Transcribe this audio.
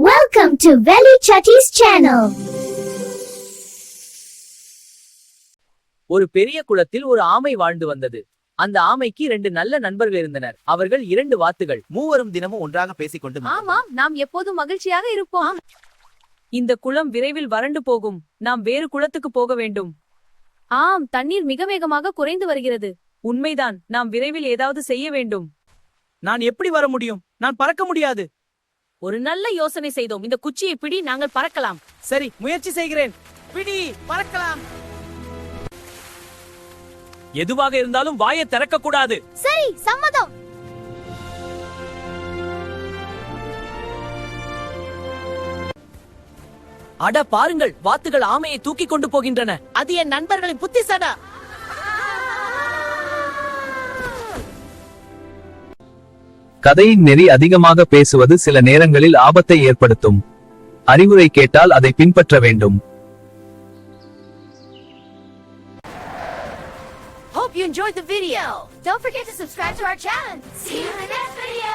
Welcome to Veli Chatty's channel. ஒரு பெரிய குளத்தில் ஒரு ஆமை வாழ்ந்து வந்தது. அந்த ஆமைக்கு 2 நல்ல நண்பர்கள் இருந்தனர். அவர்கள் 2 வாத்துகள். மூவரும் தினமும் ஒன்றாக பேசிக்கொண்டு ஆமாம், நாம் எப்போதும் மகிழ்ச்சியாக இருப்போம். இந்த குளம் விரைவில் வறண்டு போகும். நாம் வேறு குளத்துக்கு போக வேண்டும். ஆம், தண்ணீர் மிக வேகமாக குறைந்து வருகிறது. உண்மைதான், நாம் விரைவில் ஏதாவது செய்ய வேண்டும். நான் எப்படி வர முடியும்? நான் பறக்க முடியாது. ஒரு நல்ல யோசனை செய்தோம். இந்த குச்சியை பிடி, நாங்கள் பறக்கலாம். சரி, முயற்சி செய்கிறேன். பிடி, பறக்கலாம். எதுவாக இருந்தாலும் வாயை திறக்க கூடாது. சரி, சம்மதம். அட பாருங்கள், வாத்துகள் ஆமையை தூக்கி கொண்டு போகின்றன. அது என் நண்பர்களின் புத்திசாலி. கதையின் நெறி அதிகமாக பேசுவது சில நேரங்களில் ஆபத்தை ஏற்படுத்தும். அறிவுரை கேட்டால் அதை பின்பற்ற வேண்டும். Hope you enjoyed the video. Don't forget to subscribe to our channel. See you in the next video.